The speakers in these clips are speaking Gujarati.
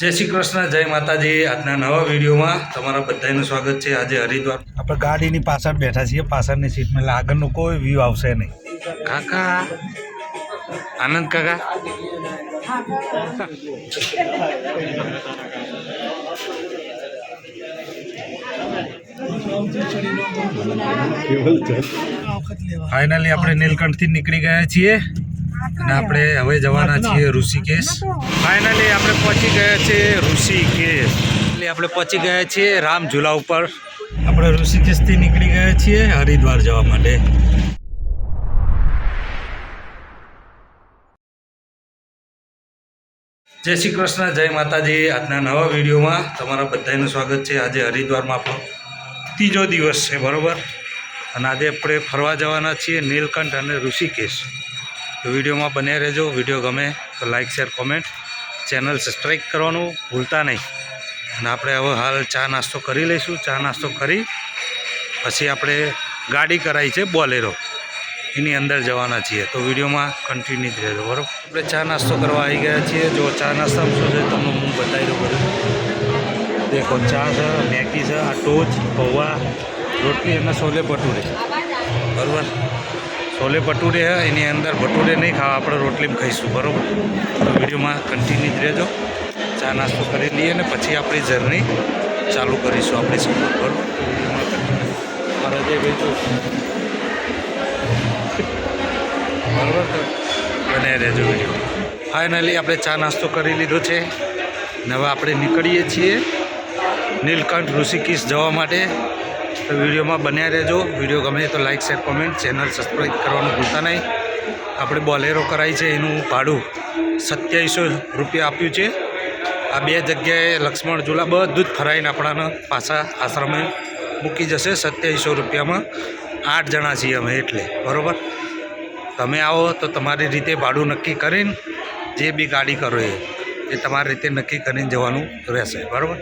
जय श्री कृष्ण जय माताजी। આજના નવા વિડીયોમાં તમારા બધાનું સ્વાગત છે। આજે હરિદ્વાર આપણે ગાડીની પાછળ બેઠા છીએ, પાછળની સીટમાં આગળનો કોઈ વ્યૂ આવશે નહીં। કાકા આનંદ કાકા ફાઇનલી આપણે નીલકંઠથી નીકળી ગયા છીએ અને આપણે હવે જવાના છીએ ઋષિકેશ। ફાઇનલી આપણે પહોંચી ગયા છીએ ઋષિકેશ। એટલે આપણે પહોંચી ગયા છીએ રામ ઝૂલા ઉપર। આપણે ઋષિકેશથી નીકળી ગયા છીએ હરિદ્વાર જવા માટે। જય શ્રી કૃષ્ણ જય માતાજી। આજના નવા વિડીયોમાં તમારા બધાનું સ્વાગત છે। આજે હરિદ્વારમાં આપણો ત્રીજો દિવસ છે, બરાબર। અને આજે આપણે ફરવા જવાના છીએ નીલકંઠ અને ઋષિકેશ। તો વિડીયોમાં બન્યા રહેજો। વિડીયો ગમે તો like share comment, channel subscribe કરવાનું ભૂલતા નહીં। અને આપણે હવે હાલ ચા નાસ્તો કરી લઈશું। ચા નાસ્તો કરી પછી આપણે ગાડી કરાવી છે બોલેરો, એની અંદર જવાના છીએ। તો વિડીયોમાં કન્ટિન્યુ જ રહેજો, બરાબર। આપણે ચા નાસ્તો કરવા આવી ગયા છીએ। જો ચા નાસ્તામાં શું છે તમને હું બતાવી દઉં બધું। દેખો ચા છે, મેગી છે, આ ટોચ, પૌવા, રોટલી અને છોલે ભટુરે, બરાબર। છોલે ભટુરે છે, એની અંદર ભટુરે નહીં ખાવા, આપણે રોટલીમાં ખાઈશું, બરાબર। તો વિડીયોમાં કન્ટિન્યુ જ રહેજો। ચા નાસ્તો કરી લઈએ ને પછી આપણી જર્ની ચાલુ કરીશું, આપણી સફર, બરાબર। મારા જે ભાઈ તો બરાબર, તો બને રહેજો વિડીયો। ફાઇનલી આપણે ચા નાસ્તો કરી લીધો છે ને હવે આપણે નીકળીએ છીએ નીલકંઠ ઋષિકેશ જવા માટે। તો વિડીયોમાં બન્યા રહેજો। વિડીયો ગમે તો like share comment, channel subscribe કરવાનું ભૂલતા નહીં। આપણે બોલેરો કરાવી છે, એનું ભાડું 2700 રૂપિયા આપ્યું છે। આ બે જગ્યાએ લક્ષ્મણ ઝૂલા બધું જ ફરાઈને આપણાને પાછા આશ્રમે મૂકી જશે 2700 રૂપિયામાં। 8 જણા છીએ અમે, એટલે બરાબર। તમે આવો તો તમારી રીતે ભાડું નક્કી કરીને જે બી ગાડી કરો એ તમારી રીતે નક્કી કરીને જવાનું રહેશે, બરાબર।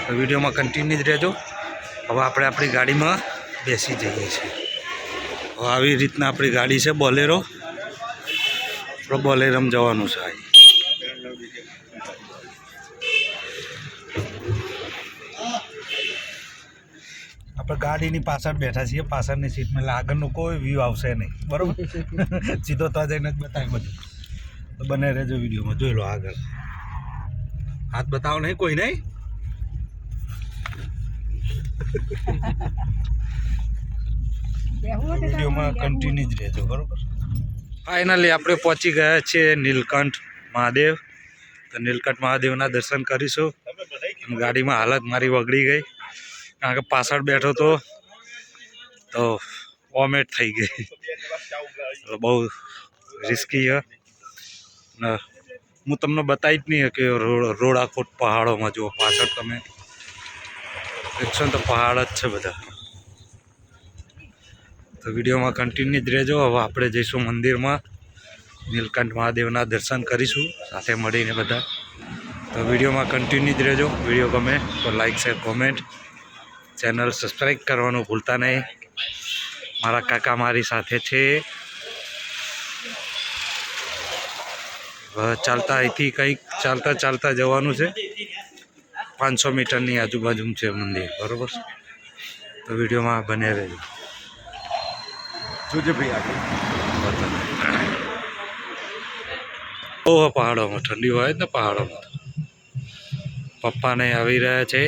તો વિડીયોમાં કન્ટિન્યુ જ રહેજો। હવે આપણે આપણી ગાડીમાં બેસી જઈએ છીએ। હવે આવી રીતના આપણી ગાડી છે બોલેરો, આપણે બોલેરોમાં જવાનું છે। આપણે ગાડીની પાછળ બેઠા છીએ, પાછળની સીટમાં આગળનો કોઈ વ્યૂ આવશે નહીં, બરાબર। સીધો તો જઈને જ બતાવી બધું। તો બને રહેજો વિડીયોમાં, જોઈ લો આગળ। હાથ બતાવો નહીં, કોઈ નહીં। વિડીયોમાં કન્ટિન્યુ જ રહેજો, બરાબર। ફાઇનલી આપણે પહોંચી ગયા છીએ નીલકંઠ મહાદેવ। તો નીલકંઠ મહાદેવના દર્શન કરીશું। ગાડીમાં હાલત મારી બગડી ગઈ, કારણ કે પાછળ બેઠો તો વોમેટ થઈ ગઈ, બહુ રિસ્કી છે। ને હું તમને બતાવી જ નહીં કે રોડાકોટ પહાડોમાં જુઓ પાછળ તમે દેખશો તો પહાડ જ છે બધા। તો વિડીયોમાં કન્ટિન્યુ જ રહેજો। હવે આપણે જઈશું મંદિરમાં, નીલકંઠ મહાદેવના દર્શન કરીશું સાથે મળીને બધા। તો વિડીયોમાં કન્ટિન્યુ જ રહેજો। વિડીયો ગમે તો like share comment, channel subscribe કરવાનું ભૂલતા નહીં। મારા કાકા મારી સાથે છે। ચાલતા અહીંથી કંઈક ચાલતા જવાનું છે, 500 મીટરની આજુબાજુ છે મંદિર, બરાબર। તો વિડીયોમાં બને રહેજો। જોજે ભાઈ આગળ ઓહો પહાડોમાં ઠંડી હોય ને પહાડોમાં। પપ્પાને આવી રહ્યા છે।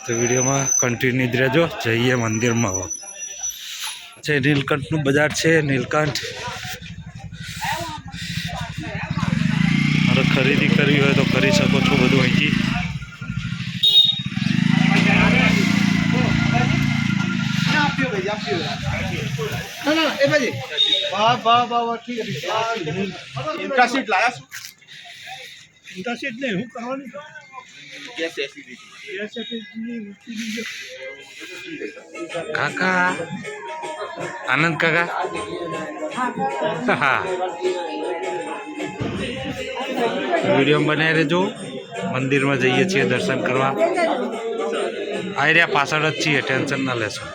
તો વિડીયોમાં કન્ટિન્યુ જ રહેજો। જઈએ મંદિરમાં। હવે છે નીલકંઠનું બજાર છે, નીલકંઠ। મારે ખરીદી કરવી હોય તો કરી શકો છો બધું અહીંથી। ઇન્ટરસીટ નહીં, હું કરવાની ગેસ એસિડિટી કાકા આનંદ કાકા હા વિડીયો બનાવી રહેજો મંદિરમાં જઈએ છીએ દર્શન કરવા આવી રહ્યા પાછળ જ છીએ ટેન્શન ના લેશો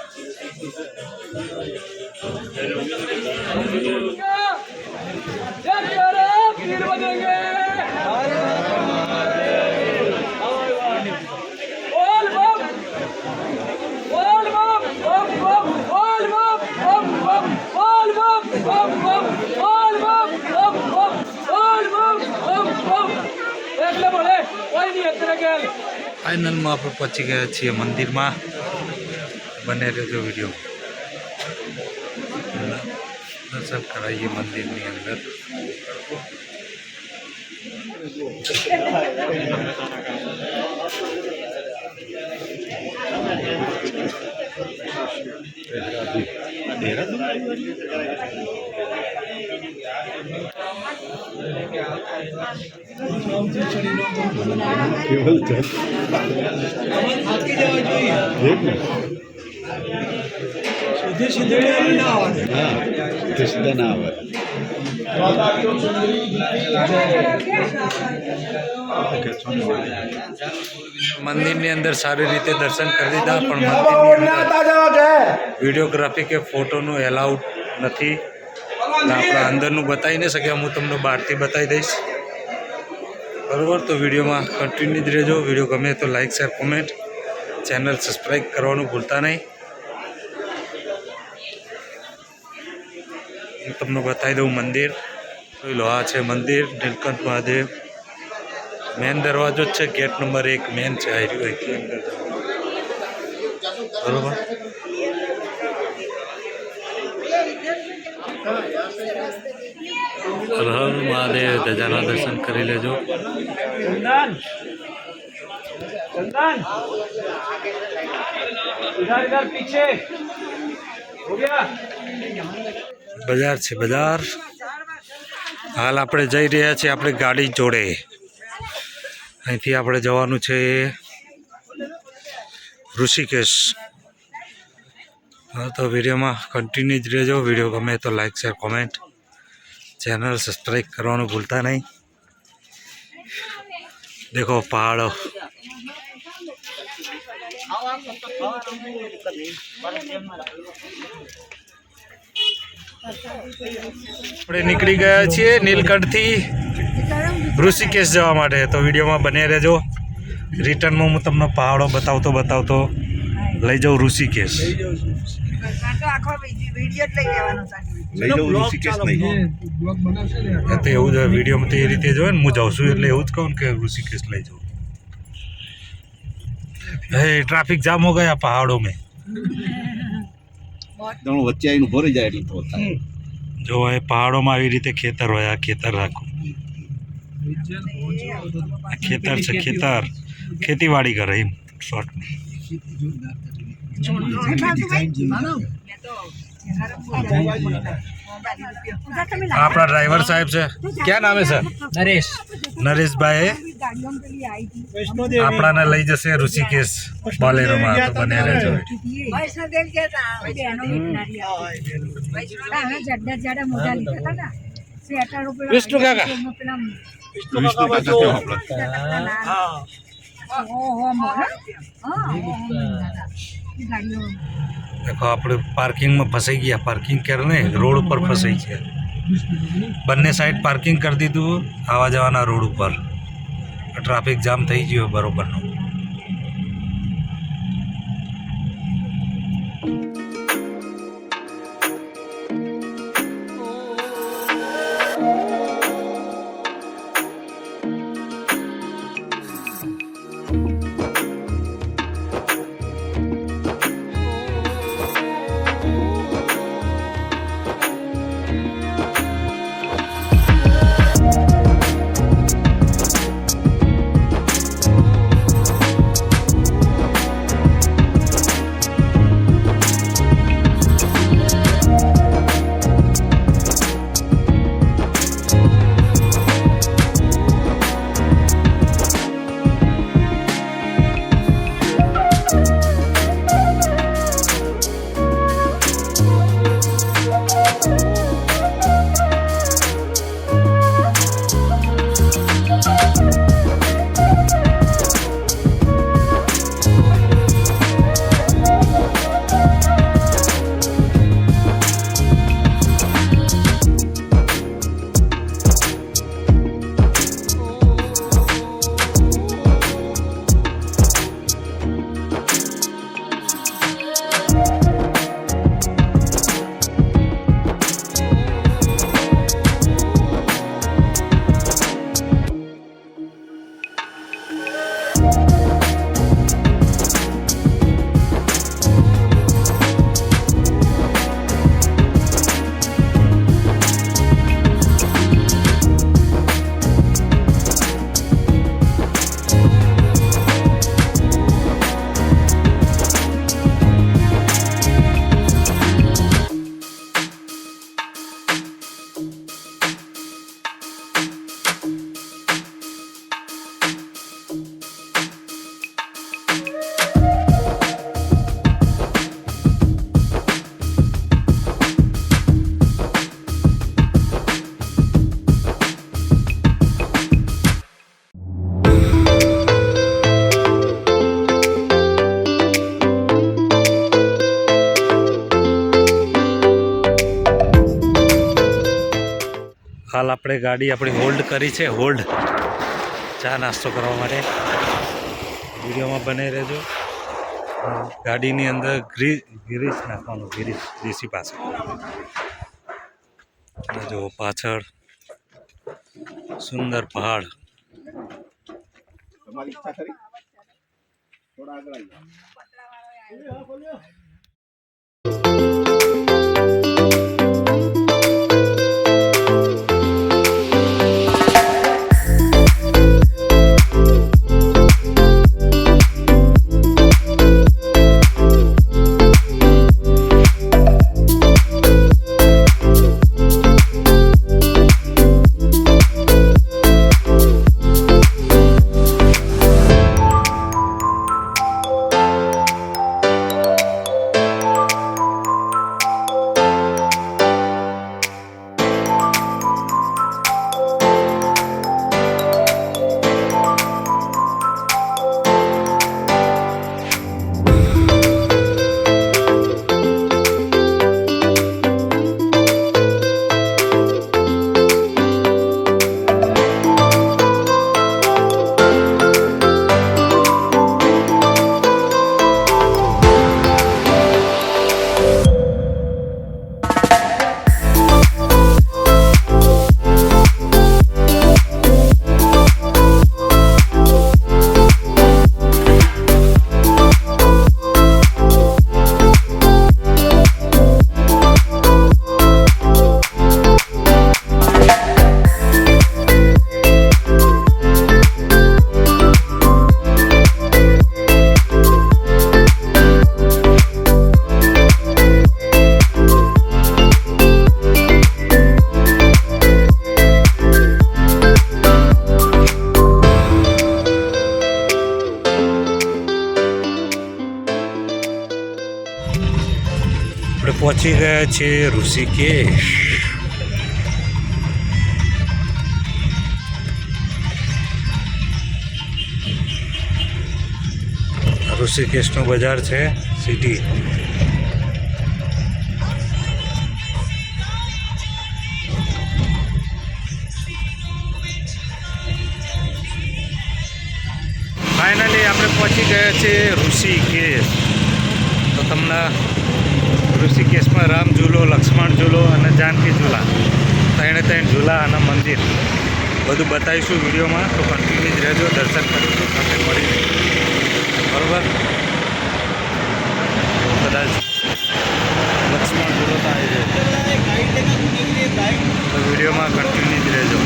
ફાઇનલમાં આપણે પહોંચી ગયા છીએ મંદિરમાં બને રહેજો વિડીયો દર્શન કરાવીએ મંદિરની અંદર મંદિરની અંદર સારી રીતે દર્શન કરી દીધા પણ વિડીયોગ્રાફી કે ફોટોનું એલાઉડ નથી આપણે અંદરનું બતાવી નહીં શક્યા હું તમને બહારથી બતાવી દઈશ બરાબર તો વિડીયોમાં કન્ટિન્યુ જ રહેજો વિડીયો ગમે તો like share comment channel subscribe કરવાનું ભૂલતા નહીં હું તમને બતાવી દઉં મંદિર જોઈ લો આ છે મંદિર નીલકંઠ મહાદેવ મેન દરવાજો જ છે ગેટ નંબર 1 મેન છે આ રહ્યું અહીંથી અંદર બરોબર હર હર મહાદેવ ધજાના દર્શન કરી લેજો બજાર છે બજાર હાલ આપણે જઈ રહ્યા છીએ આપણે ગાડી જોડે અહીંથી આપણે જવાનું છે ઋષિકેશ હા તો વિડીયોમાં કન્ટિન્યુ જ રહેજો વિડીયો ગમે તો like share comment channel subscribe કરવાનું ભૂલતા નહીં દેખો પહાડો આપણે નીકળી ગયા છીએ નીલકંઠથી ઋષિકેશ જવા માટે તો વિડીયોમાં બને રહેજો રિટર્નમાં હું તમને પહાડો બતાવતો લઈ જાઉં ઋષિકેશ તો એવું જ વિડીયોમાં તો એ રીતે જ હોય ને હું જાઉં છું એટલે એવું જ કહું કે ऋषिकेश લઈ જાઉં હે ટ્રાફિક જામ હો ગયા પહાડો મેં વચ્ચે આવીને ભરી જાય એટલે તો થાય જો એ પહાડોમાં આવી રીતે ખેતર હોય આ ખેતર રાખો આ ખેતર છે ખેતર ખેતીવાડી કરે એમ શોર્ટમાં આપણા ડ્રાઈવર સાહેબ છે ક્યાં નામ છે સર નરેશભાઈ આપણાને લઈ જશે ઋષિકેશ બોલેરોમાં તો બને રહેજો વિષ્ણુ કાકા देखो આપણે પાર્કિંગમાં ફસાઈ ગયા પાર્કિંગ કરીને રોડ ઉપર ફસાઈ છે બંને સાઈડ પાર્કિંગ કરી દીધું આવા જવાના રોડ ઉપર ટ્રાફિક જામ થઈ ગયો બરોબરનો હાલ આપણે ગાડી આપણી હોલ્ડ કરી છે, હોલ્ડ ચા નાસ્તો કરવા માટે. વિડીયોમાં બને રહેજો. ગાડીની અંદર ગિરીશ નાખવાનું, ગિરીશ દેશી પાસે. જો પાછળ સુંદર પહાડ. તમારી ઈચ્છા ખરી થોડા આગળ આવી જાઓ. આપણે પહોંચી ગયા છીએ ઋષિકેશ. ઋષિકેશનું બજાર છે, સિટી. ફાઇનલી આપણે પહોંચી ગયા છીએ ઋષિકેશ. તો તમને ઋષિકેશમાં રામ ઝૂલો, લક્ષ્મણ ઝૂલો અને જાનકી ઝૂલા, ત્રણ ઝૂલા અને મંદિર બધું બતાવીશું વિડીયોમાં. તો કન્ટિન્યુ જ રહેજો, દર્શન કરીશું સાથે મળીને, બરાબર. કદાચ લક્ષ્મણ ઝૂલો તો આવી જાય, તો વિડીયોમાં કન્ટિન્યુ જ રહેજો.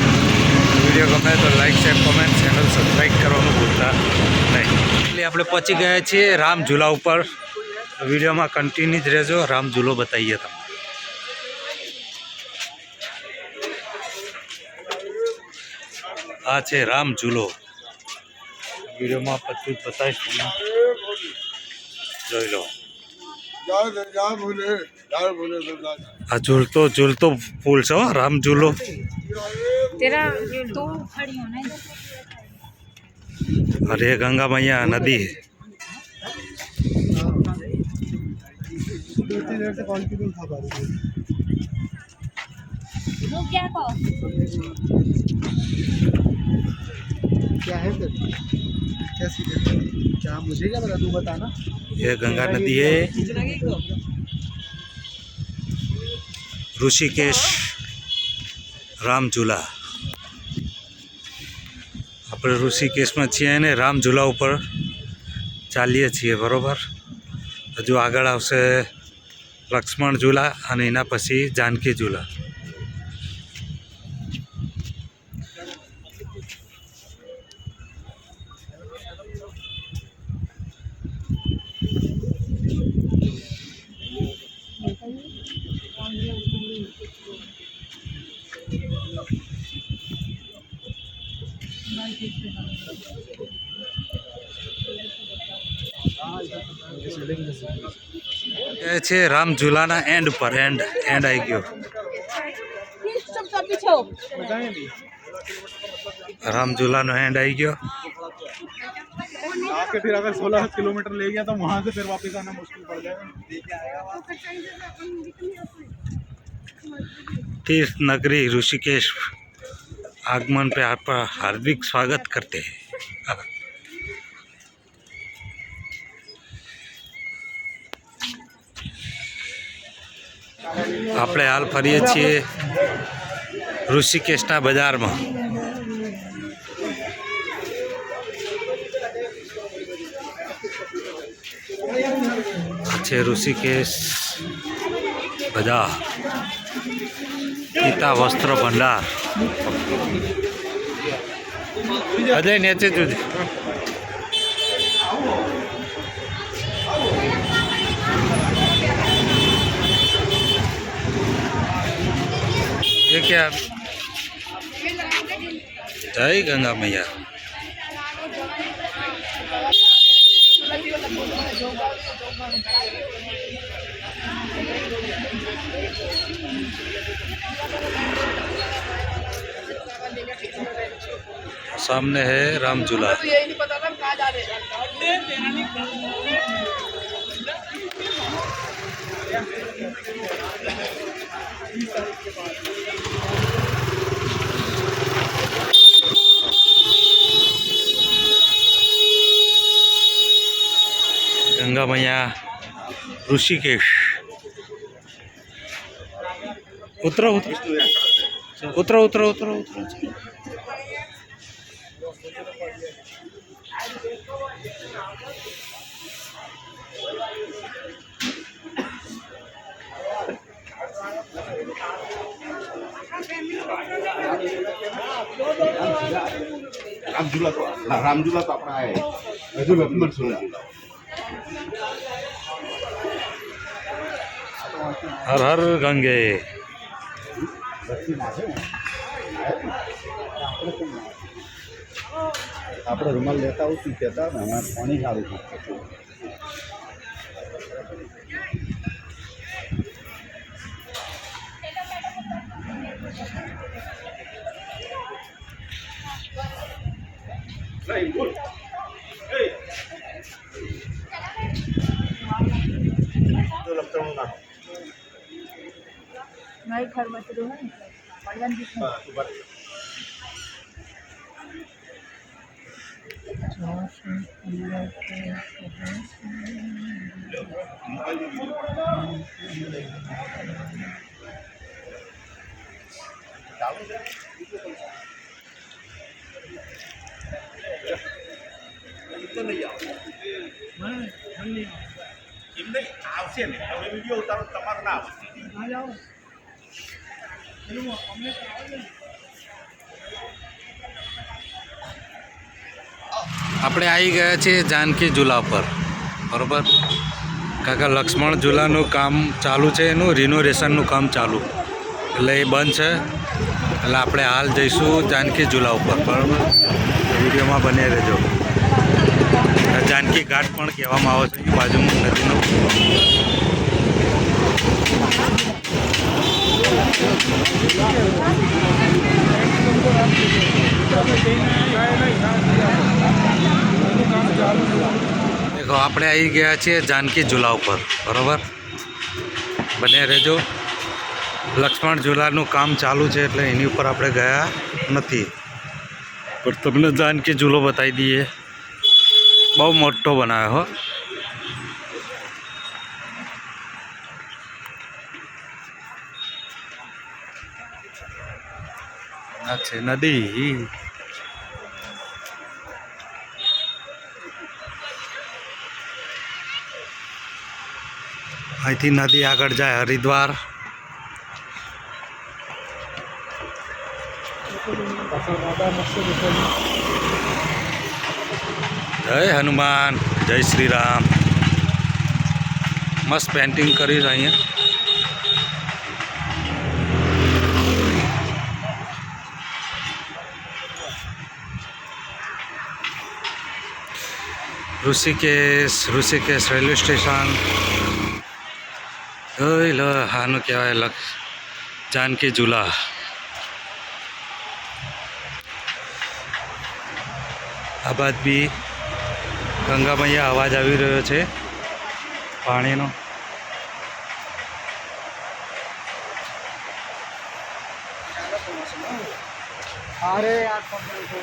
વિડીયો ગમે તો like, share, comment, channel subscribe કરવાનું ભૂલતા નહીં. એટલે આપણે પહોંચી ગયા છીએ રામ ઝૂલા ઉપર. વિડીયોમાં કન્ટિન્યુ જ રહેજો, રામ ઝૂલો બતાવીએ તમને. આ છે રામ ઝૂલો. વિડીયોમાં પછી બતાવીશ તમને, જોઈ લો. આ ઝૂલતો પુલ છે હો, રામ ઝૂલો. અરે ગંગા मैया नदी है. क्या है फिर कैसी क्या मुझे क्या पता, तू बताना. ये गंगा नदी है, ઋષિકેશ રામ ઝૂલા. આપણે ઋષિકેશમાં છીએ ને રામ ઝૂલા ઉપર ચાલીએ છીએ, બરાબર. હજુ આગળ આવશે લક્ષ્મણ ઝૂલા અને એના પછી જાનકી ઝૂલા. એ છે રામ ઝૂલાના એન્ડ પર, એન્ડ આવી ગયો. राम झूला नो एंड आई गयो. आके फिर अगर 16 किलोमीटर ले गया तो वहां से फिर वापस आना मुश्किल पड़ जाएगा. तीर्थ नगरी ऋषिकेश आगमन पे आपका हार्दिक स्वागत करते हैं। આપણે હાલ ફરીએ છીએ ઋષિકેશના બજારમાં। છે ઋષિકેશ બજાર, ગીતા વસ્ત્ર ભંડાર। અજય નેચે જુદી ये क्या? जय गंगा मैया। सामने है राम झूला। गंगा मैया ऋषिकेश। उतरो उतरो उतरो उतरो उतरो उतरो। राम झूला तो अपना है, लक्ष्मण झूला। हर हर गंगे। આપણે રૂમાલ લેતા આવું શું કહેતા ને અમારે પાણી સારું છે। नहीं घर में तो है पड़वन की આવશે ને તમે વિડીયો ઉતારો તમારું ના આવશે। आ जाओ આપણે આવી ગયા છીએ જાનકી ઝૂલા પર, બરાબર। કાકા લક્ષ્મણ ઝૂલાનું કામ ચાલુ છે, એનું રિનોવેશનનું કામ ચાલુ, એટલે એ બંધ છે, એટલે આપણે હાલ જઈશું જાનકી ઝૂલા ઉપર, બરાબર। વિડીયોમાં બને રહેજો। જાનકી ઘાટ પણ કહેવામાં આવે છે બાજુમાં નદીનો। देखो આપણે આવી ગયા છીએ જાનકી ઝૂલા ઉપર, બરાબર। બને રહેજો। લક્ષ્મણ ઝૂલાનું કામ ચાલુ છે એટલે એની ઉપર આપણે ગયા નથી, પણ તમને જાનકી ઝૂલો બતાવી દઈએ। બહુ મોટો બનાવ્યો હો। આ છે નદી। અહીંથી નદી આગળ જાય હરિદ્વાર। જય હનુમાન, જય શ્રી રામ। મસ્ત પેન્ટિંગ કરી છે અહીંયા। ઋષિકેશ રેલવે સ્ટેશન જોઈ લો। આનું કહેવાય જાનકી ઝૂલા। આ બાદ બી ગંગા મૈયા અવાજ આવી રહ્યો છે પાણીનો। अरे यार पकड़ो तो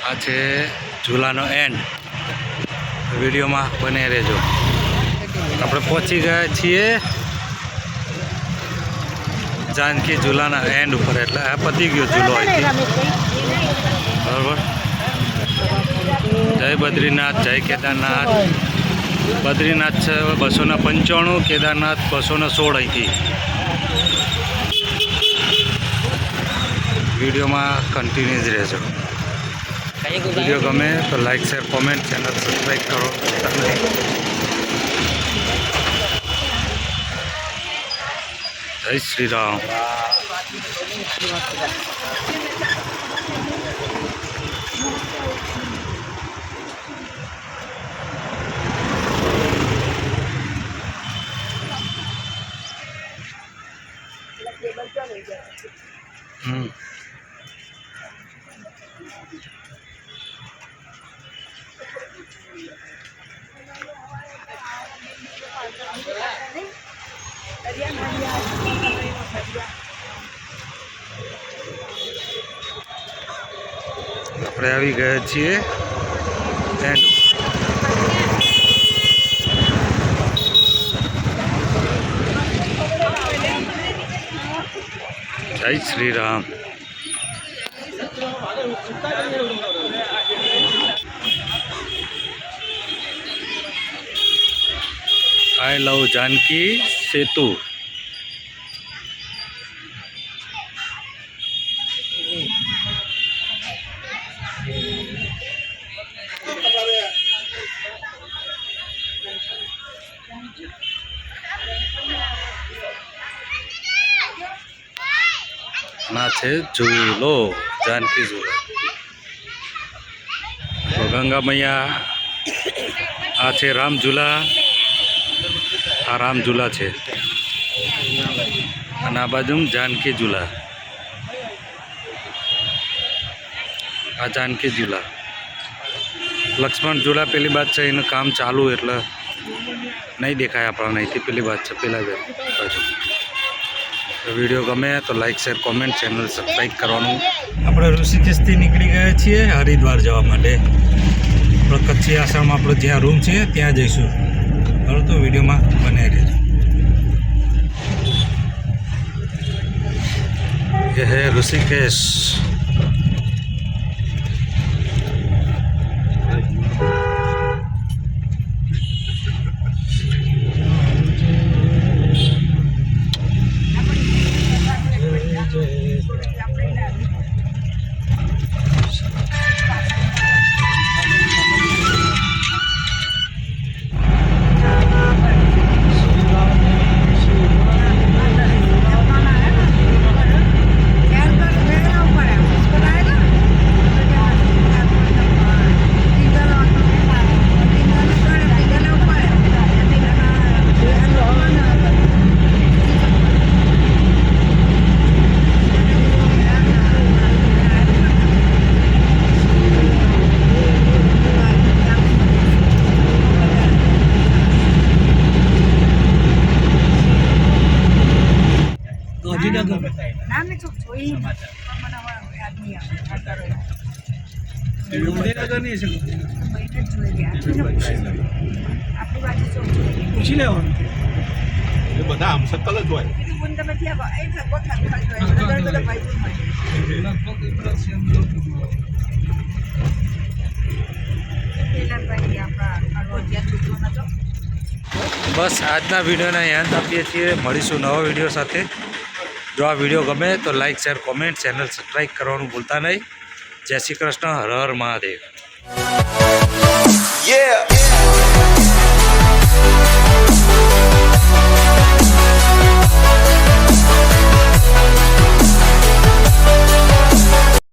આ છે ઝૂલાનો એન્ડ. વિડીયોમાં બને રહેજો. આપણે પહોંચી ગયા છીએ જાનકી ઝૂલાના એન્ડ ઉપર. એટલે આ પતી ગયો ઝૂલો અહીંથી. બરાબર. જય બદ્રીનાથ, જય કેદારનાથ. બદ્રીનાથ છે 295, કેદારનાથ 216 અહીંથી. વિડીયોમાં કન્ટિન્યુ જ રહેજો. વિડીયો ગમે તો like, share, comment, channel subscribe કરો. જય શ્રી રામ. આપણે આવી ગયા છીએ એન્ડ. જય શ્રી રામ. આઈ લવ જાનકી સેતુ. ના છે ઝૂલો, જાનકી ઝૂલો. તો ગંગા મૈયા. આ છે રામ ઝૂલા. આ રામ ઝૂલા છે અને આ બાજુ જાનકી ઝૂલા. આ જાનકી ઝૂલા. લક્ષ્મણ ઝૂલા પેલી બાદ છે, એનું કામ ચાલુ એટલે નહીં દેખાય આપણને. અહીંથી પેલી બાદ છે, પેલા બાજુ. વિડીયો ગમે તો like, share, comment, channel subscribe કરવાનું. આપણે ઋષિકેશથી નીકળી ગયા છીએ હરિદ્વાર જવા માટે. આપણે કચ્છી આશ્રમમાં આપણો જ્યાં રૂમ છે ત્યાં જઈશું. બરાબર, તો વિડીયોમાં બને રહેજો. ये है ऋषिकेश. નામ ને ચોક જોઈ પણ મને હવે યાદ નહીં આવે. ગાંધીનગર નહીં છે મહિને જ જોઈ ગયા. આપણી બાજુ ચોક જોઈ. પૂછી લેવાનું એ બધા આમ સકલ જ હોય. કીધું બોન તમે ત્યાં એ સગવડ ખાલી હોય. બધા ભાઈ બોન હોય. પેલા ભાઈ આપણા રોજિયા છૂટવો નતો. બસ આજના વિડીયોને અંત આપીએ છીએ. મળીશું નવા વિડીયો સાથે. જો આ વિડીયો ગમે તો like, share, comment, channel subscribe કરવાનું ભૂલતા નહીં. જય શ્રી કૃષ્ણ. હર હર મહાદેવ. Yeah.